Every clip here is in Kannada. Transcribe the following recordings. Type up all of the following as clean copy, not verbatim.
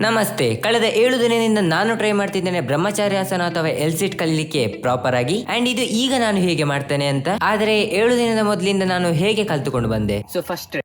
ನಮಸ್ತೆ. ಕಳೆದ 7 ದಿನದಿಂದ ನಾನು ಟ್ರೈ ಮಾಡ್ತಿದ್ದೇನೆ ಬ್ರಹ್ಮಚಾರ್ಯಾಸನ ಅಥವಾ ಎಲ್ಸಿಟ್ ಕಲಿಲಿಕ್ಕೆ ಪ್ರಾಪರ್ ಆಗಿ. ಅಂಡ್ ಇದು ಈಗ ನಾನು ಹೇಗೆ ಮಾಡ್ತೇನೆ ಅಂತ. ಆದರೆ 7 ದಿನದ ಮೊದಲಿಂದ ನಾನು ಹೇಗೆ ಕಲ್ತುಕೊಂಡು ಬಂದೆ. ಸೊ ಫಸ್ಟ್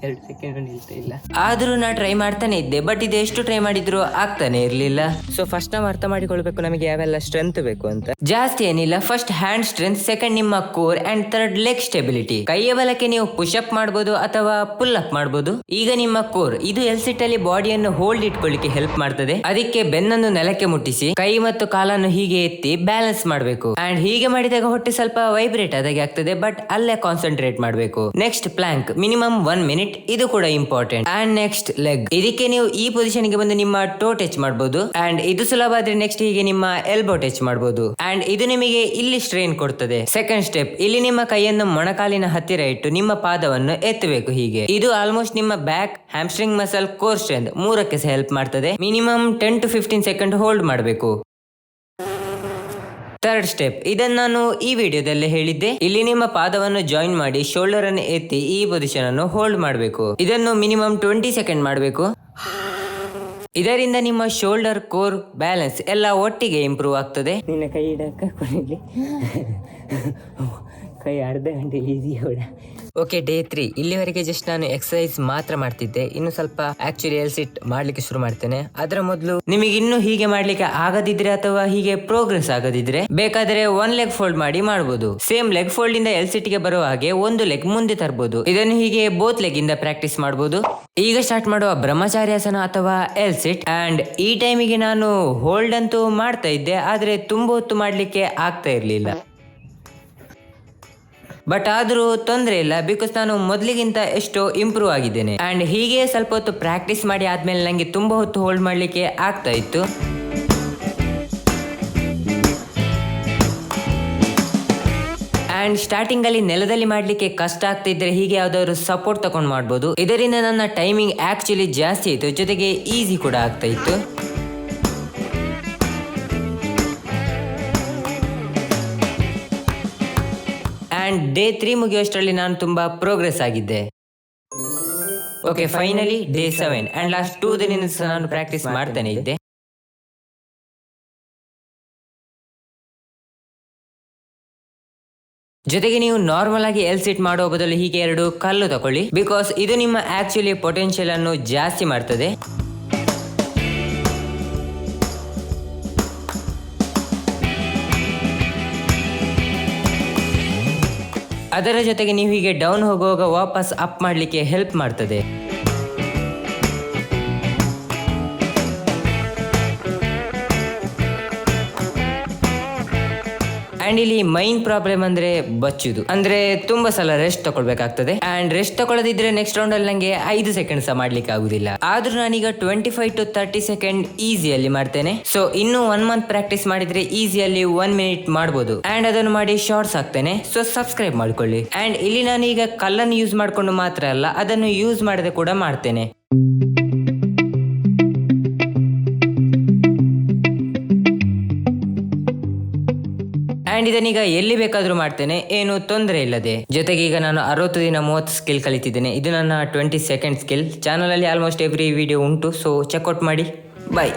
2 ಸೆಕೆಂಡ್ ನಿಲ್ತಾ ಇಲ್ಲ. ಆದ್ರೂ ನಾ ಟ್ರೈ ಮಾಡ್ತಾನೆ ಇದ್ದೆ, ಬಟ್ ಇದು ಎಷ್ಟು ಟ್ರೈ ಮಾಡಿದ್ರು ಆಗ್ತಾನೆ ಇರ್ಲಿಲ್ಲ. ಸೊ ಫಸ್ಟ್ ನಾವು ಅರ್ಥ ಮಾಡಿಕೊಳ್ಬೇಕು ನಮಗೆ ಯಾವೆಲ್ಲ ಸ್ಟ್ರೆಂತ್ ಬೇಕು ಅಂತ. ಜಾಸ್ತಿ ಏನಿಲ್ಲ, ಫಸ್ಟ್ ಹ್ಯಾಂಡ್ ಸ್ಟ್ರೆಂತ್, ಸೆಕೆಂಡ್ ನಿಮ್ಮ core, and third leg stability. ಕೈಯ ಬಲಕ್ಕೆ ನೀವು ಪುಷ್ ಅಪ್ ಮಾಡಬಹುದು ಅಥವಾ ಪುಲ್ ಅಪ್ ಮಾಡಬಹುದು. ಈಗ ನಿಮ್ಮ ಕೋರ್, ಇದು ಎಲ್ಸಿಟ್ ಅಲ್ಲಿ ಬಾಡಿಯನ್ನು ಹೋಲ್ಡ್ ಇಟ್ಕೊಳ್ಳಿಕ್ಕೆ ಹೆಲ್ಪ್ ಮಾಡ್ತದೆ. ಅದಕ್ಕೆ ಬೆನ್ನನ್ನು ನೆಲಕ್ಕೆ ಮುಟ್ಟಿಸಿ ಕೈ ಮತ್ತು ಕಾಲನ್ನು ಹೀಗೆ ಎತ್ತಿ ಬ್ಯಾಲೆನ್ಸ್ ಮಾಡಬೇಕು. ಅಂಡ್ ಹೀಗೆ ಮಾಡಿದಾಗ ಹೊಟ್ಟೆ ಸ್ವಲ್ಪ ವೈಬ್ರೇಟ್ ಆದಾಗೆ ಆಗ್ತದೆ, ಬಟ್ ಅಲ್ಲೇ ಕಾನ್ಸಂಟ್ರೇಟ್ ಮಾಡಬೇಕು. ನೆಕ್ಸ್ಟ್ ಪ್ಲಾಂಕ್, ಮಿನಿಮಮ್ 1 ಮಿನಿಟ್, ಇದು ಕೂಡ ಇಂಪಾರ್ಟೆಂಟ್. ಅಂಡ್ ನೆಕ್ಸ್ಟ್ ಲೆಗ್, ಇದಕ್ಕೆ ನೀವು ಈ ಪೊಸಿಷನ್ ಗೆ ಬಂದು ನಿಮ್ಮ ಟೋ ಟಚ್ ಮಾಡಬಹುದು. ಅಂಡ್ ಇದು ಸುಲಭ ಆದ್ರೆ ನೆಕ್ಸ್ಟ್ ಹೀಗೆ ನಿಮ್ಮ ಎಲ್ಬೋ ಟಚ್ ಮಾಡಬಹುದು. ಅಂಡ್ ಇದು ನಿಮಗೆ ಇಲ್ಲಿ ಸ್ಟ್ರೈನ್ ಕೊಡ್ತದೆ. ಸೆಕೆಂಡ್ ಸ್ಟೆಪ್, ಇಲ್ಲಿ ನಿಮ್ಮ ಕೈಯನ್ನು ಮೊಣಕಾಲಿನ ಹತ್ತಿರ ಇಟ್ಟು ನಿಮ್ಮ ಪಾದವನ್ನು ಎತ್ತಬೇಕು ಹೀಗೆ. ಇದು ಆಲ್ಮೋಸ್ಟ್ ನಿಮ್ಮ back, hamstring muscle, core strength ಮೂರಕ್ಕೆ ಸಹ ಹೆಲ್ಪ್ ಮಾಡ್ತದೆ. ಮಿನಿಮಮ್ 10 to 15 ಸೆಕೆಂಡ್ ಹೋಲ್ಡ್ ಮಾಡಬೇಕು. ಥರ್ಡ್ ಸ್ಟೆಪ್, ಇದನ್ನು ನಾನು ಈ ವಿಡಿಯೋದಲ್ಲಿ ಹೇಳಿದ್ದೆ. ಇಲ್ಲಿ ನಿಮ್ಮ ಪಾದವನ್ನು ಜಾಯಿನ್ ಮಾಡಿ ಶೋಲ್ಡರ್ ಅನ್ನು ಎತ್ತಿ ಈ ಪೊಸಿಷನ್ ಅನ್ನು ಹೋಲ್ಡ್ ಮಾಡಬೇಕು. ಇದನ್ನು ಮಿನಿಮಮ್ 20 ಸೆಕೆಂಡ್ ಮಾಡಬೇಕು. ಇದರಿಂದ ನಿಮ್ಮ ಶೋಲ್ಡರ್, ಕೋರ್, ಬ್ಯಾಲೆನ್ಸ್ ಎಲ್ಲ ಒಟ್ಟಿಗೆ ಇಂಪ್ರೂವ್ ಆಗ್ತದೆ. ನಿನ್ನ ಕೈ ಇಡಕ್ಕ ಕೊನೆಯಲ್ಲಿ ಕೈ ಅರ್ಧ ಗಂಟೆ ಈಸಿ ಹೊಡ. Okay, day 3. ಇಲ್ಲಿವರೆಗೆ ಜಸ್ಟ್ ನಾನು ಎಕ್ಸರ್ಸೈಸ್ ಮಾತ್ರ ಮಾಡ್ತಿದ್ದೆ. ಇನ್ನು ಸ್ವಲ್ಪ ಆಕ್ಚುಲಿ ಎಲ್ಸಿಟ್ ಮಾಡ್ಲಿಕ್ಕೆ ಶುರು ಮಾಡ್ತೇನೆ. ಅದರ ಮೊದಲು ನಿಮಗೆ ಇನ್ನು ಹೀಗೆ ಮಾಡ್ಲಿಕ್ಕೆ ಆಗದಿದ್ರೆ ಅಥವಾ ಹೀಗೆ ಪ್ರೋಗ್ರೆಸ್ ಆಗದಿದ್ರೆ ಬೇಕಾದ್ರೆ 1 ಲೆಗ್ ಫೋಲ್ಡ್ ಮಾಡಿ ಮಾಡಬಹುದು. ಸೇಮ್ ಲೆಗ್ ಫೋಲ್ಡ್ ಇಂದ ಎಲ್ಸಿಟ್ ಗೆ ಬರುವ ಹಾಗೆ 1 ಲೆಗ್ ಮುಂದೆ ತರಬಹುದು. ಇದನ್ನು ಹೀಗೆ ಬೋತ್ ಲೆಗ್ ಇಂದ ಪ್ರಾಕ್ಟೀಸ್ ಮಾಡಬಹುದು. ಈಗ ಸ್ಟಾರ್ಟ್ ಮಾಡುವ ಬ್ರಹ್ಮಚಾರ್ಯಾಸನ ಅಥವಾ ಎಲ್ಸಿಟ್. ಅಂಡ್ ಈ ಟೈಮಿಗೆ ನಾನು ಹೋಲ್ಡ್ ಅಂತೂ ಮಾಡ್ತಾ ಇದ್ದೆ, ಆದ್ರೆ ತುಂಬಾ ಹೊತ್ತು ಮಾಡ್ಲಿಕ್ಕೆ ಆಗ್ತಾ ಇರ್ಲಿಲ್ಲ. ಬಟ್ ಆದ್ರೂ ತೊಂದರೆ ಇಲ್ಲ, ಬಿಕಾಸ್ ನಾನು ಮೊದಲಿಗಿಂತ ಎಷ್ಟೋ ಇಂಪ್ರೂವ್ ಆಗಿದ್ದೇನೆ. ಅಂಡ್ ಹೀಗೆ ಸ್ವಲ್ಪ ಹೊತ್ತು ಪ್ರಾಕ್ಟೀಸ್ ಮಾಡಿ ಆದ್ಮೇಲೆ ನಂಗೆ ತುಂಬಾ ಹೊತ್ತು ಹೋಲ್ಡ್ ಮಾಡ್ಲಿಕ್ಕೆ ಆಗ್ತಾ ಇತ್ತು. ಅಂಡ್ ಸ್ಟಾರ್ಟಿಂಗ್ ಅಲ್ಲಿ ನೆಲದಲ್ಲಿ ಮಾಡ್ಲಿಕ್ಕೆ ಕಷ್ಟ ಆಗ್ತಾ ಇದ್ರೆ ಹೀಗೆ ಯಾವ್ದಾದ್ರು ಸಪೋರ್ಟ್ ತಗೊಂಡು ಮಾಡ್ಬೋದು. ಇದರಿಂದ ನನ್ನ ಟೈಮಿಂಗ್ ಆಕ್ಚುಲಿ ಜಾಸ್ತಿ ಇತ್ತು, ಜೊತೆಗೆ ಈಸಿ ಕೂಡ ಆಗ್ತಾ ಇತ್ತು. ಅಂಡ್ ಡೇ 3 ಮುಗಿಯುವಷ್ಟರಲ್ಲಿ ನಾನು ತುಂಬಾ ಪ್ರೋಗ್ರೆಸ್ ಆಗಿದ್ದೆ. Okay, finally day 7 and last 2 ದಿನದಿಂದ ನಾನು ಪ್ರಾಕ್ಟೀಸ್ ಮಾಡ್ತಾನೆ ಇದ್ದೆ. ಜೊತೆಗೆ ನೀವು ನಾರ್ಮಲ್ ಆಗಿ ಎಲ್ಸಿಟ್ ಮಾಡೋ ಬದಲು ಹೀಗೆ 2 ಕಲ್ಲು ತಕೊಳ್ಳಿ, ಬಿಕಾಸ್ ಇದು ನಿಮ್ಮ ಆಕ್ಚುಲಿ ಪೊಟೆನ್ಶಿಯಲ್ ಅನ್ನು ಜಾಸ್ತಿ ಮಾಡ್ತದೆ. ಅದರ ಜೊತೆಗೆ ನೀವು ಹೀಗೆ ಡೌನ್ ಹೋಗುವಾಗ ವಾಪಸ್ ಅಪ್ ಮಾಡಲಿಕ್ಕೆ ಹೆಲ್ಪ್ ಮಾಡ್ತದೆ. ಅಂಡ್ ಇಲ್ಲಿ ಮೈನ್ ಪ್ರಾಬ್ಲಮ್ ಅಂದ್ರೆ ಬಚ್ಚುದು, ಅಂದ್ರೆ ತುಂಬಾ ಸಲ ರೆಸ್ಟ್ ತಗೊಳ್ಬೇಕಾಗ್ತದೆ. ಅಂಡ್ ರೆಸ್ಟ್ ತಗೊಳ್ಳದಿದ್ರೆ ನೆಕ್ಸ್ಟ್ ರೌಂಡ್ ಅಲ್ಲಿ ನಂಗೆ 5 ಸೆಕೆಂಡ್ ಸಹ ಮಾಡ್ಲಿಕ್ಕೆ ಆಗುದಿಲ್ಲ. ಆದ್ರೂ ನಾನೀಗ 25 to 30 ಸೆಕೆಂಡ್ ಈಸಿಯಲ್ಲಿ ಮಾಡ್ತೇನೆ. ಸೊ ಇನ್ನು 1 ಮಂತ್ ಪ್ರಾಕ್ಟೀಸ್ ಮಾಡಿದ್ರೆ ಈಸಿಯಲ್ಲಿ 1 ಮಿನಿಟ್ ಮಾಡಬಹುದು. ಅಂಡ್ ಅದನ್ನು ಮಾಡಿ ಶಾರ್ಟ್ಸ್ ಹಾಕ್ತೇನೆ, ಸೊ ಸಬ್ಸ್ಕ್ರೈಬ್ ಮಾಡ್ಕೊಳ್ಳಿ. ಅಂಡ್ ಇಲ್ಲಿ ನಾನು ಈಗ ಕಲ್ಲನ್ನು ಯೂಸ್ ಮಾಡ್ಕೊಂಡು ಮಾತ್ರ ಅಲ್ಲ, ಅದನ್ನು ಯೂಸ್ ಮಾಡದೆ ಕೂಡ ಮಾಡ್ತೇನೆ. ಅಂಡ್ ಇದನ್ನೀಗ ಎಲ್ಲಿ ಬೇಕಾದ್ರೂ ಮಾಡ್ತೇನೆ, ಏನು ತೊಂದರೆ ಇಲ್ಲದೆ. ಜೊತೆಗೆ ಈಗ ನಾನು 60 ದಿನ 30 ಸ್ಕಿಲ್ ಕಲಿತಿದ್ದೇನೆ. ಇದು ನನ್ನ 20 ಸೆಕೆಂಡ್ ಸ್ಕಿಲ್. ಚಾನಲ್ ಅಲ್ಲಿ ಆಲ್ಮೋಸ್ಟ್ ಎವ್ರಿ ವಿಡಿಯೋ ಉಂಟು, ಸೊ ಚೆಕ್ಔಟ್ ಮಾಡಿ. ಬಾಯ್.